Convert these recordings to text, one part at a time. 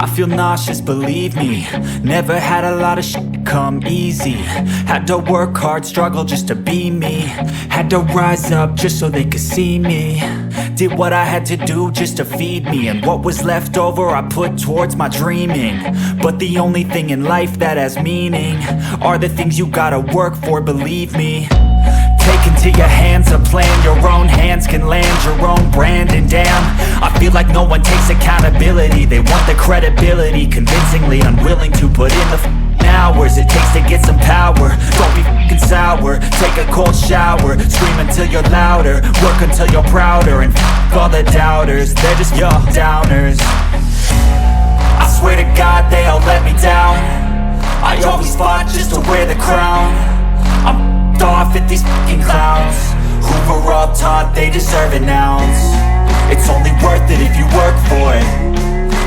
I feel nauseous, believe me. Never had a lot of shit come easy. Had to work hard, struggle just to be me. Had to rise up just so they could see me. Did what I had to do just to feed me, and what was left over I put towards my dreaming. But the only thing in life that has meaning are the things you gotta work for, believe me. Take into your hands a plan, your own hands can land your own brand. And damn, I feel like no one takes accountability. They want the credibility, convincingly unwilling to put in the hours it takes to get some power. Don't be f***ing sour, take a cold shower. Scream until you're louder, work until you're prouder. And f*** all the doubters, they're just your downers. I swear to God they all let me down. I always fought just to wear the crown. I'm off at these fucking clowns who were all taught they deserve an ounce. It's only worth it if you work for it.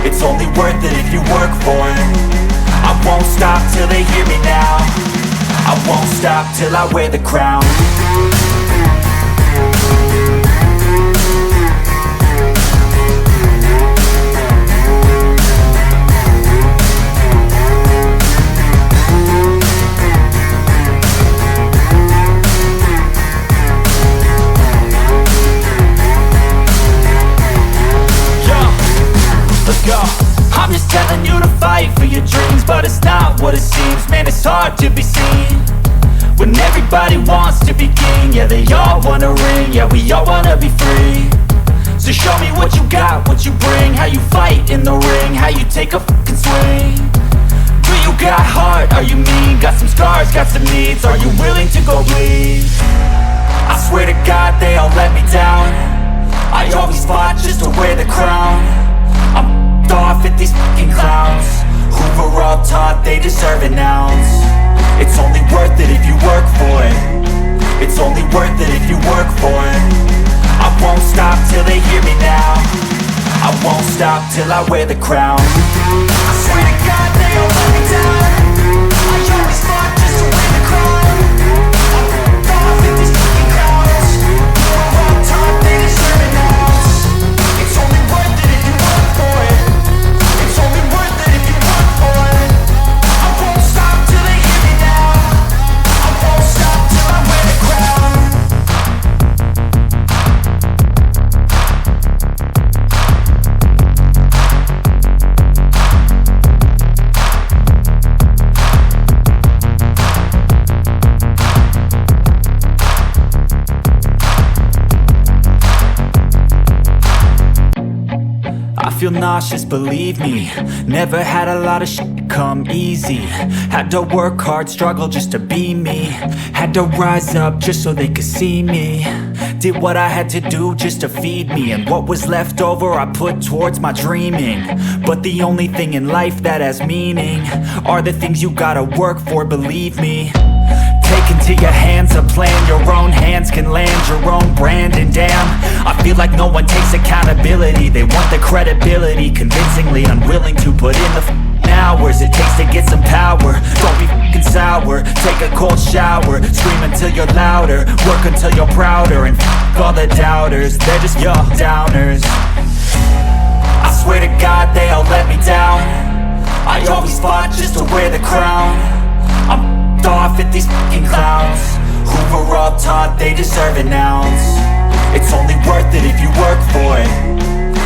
It's only worth it if you work for it. I won't stop till they hear me now. I won't stop till I wear the crown. I'm just telling you to fight for your dreams, but it's not what it seems. Man, it's hard to be seen when everybody wants to be king. Yeah, they all wanna ring, yeah, we all wanna be free. So show me what you got, what you bring, how you fight in the ring, how you take a fucking swing. Do you got heart, are you mean? Got some scars, got some needs, are you willing to go bleed? I swear to God they all let me down. I always fought just to wear the crown. I'm off at these fucking clowns who were all taught they deserve an ounce. It's only worth it if you work for it. It's only worth it if you work for it. I won't stop till they hear me now. I won't stop till I wear the crown. I swear to God they all let me down. I always fought just to wear the crown. I'm off at these fucking clowns who were all taught they deserve an ounce. It's only worth it if you work for it. It's only worth it if you work for it. I won't stop till they hear me now. I won't stop till I wear the crown. I feel nauseous, believe me. Never had a lot of shit come easy. Had to work hard, struggle just to be me. Had to rise up just so they could see me. Did what I had to do just to feed me, and what was left over I put towards my dreaming. But the only thing in life that has meaning are the things you gotta work for, believe me. Take into your hands a plan, your own hands can land your own brand. And damn, I feel like no one takes accountability. They want the credibility, convincingly unwilling to put in the hours it takes to get some power. Don't be fucking sour, take a cold shower. Scream until you're louder, work until you're prouder. And all the doubters, they're just your downers. I swear to God they all let me down. I always fought just to wear the crown. I'm off at these fucking clowns who were all taught they deserve an ounce. It's only worth it if you work for it.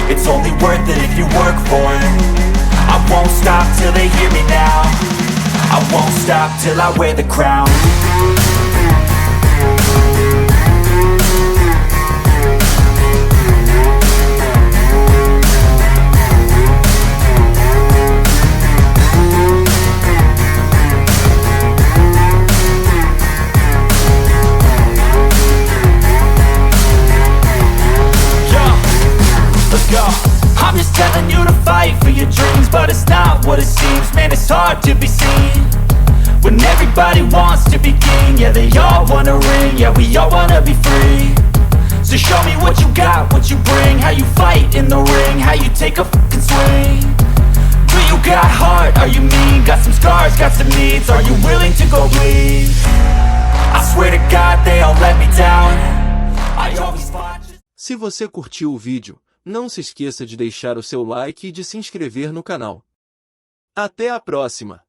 It's only worth it if you work for it. I won't stop till they hear me now. I won't stop till I wear the crown. I'm just telling you to fight for your dreams, but it's not what it seems. Man, it's hard to be seen when everybody wants to be king. Yeah, they all wanna ring, yeah, we all wanna be free. So show me what you got, what you bring, how you fight in the ring, how you take a fucking swing. Do you got heart, are you mean? Got some scars, got some needs, are you willing to go bleed? I swear to God they all let me down. I always fought. Se você curtiu o vídeo, não se esqueça de deixar o seu like e de se inscrever no canal. Até a próxima!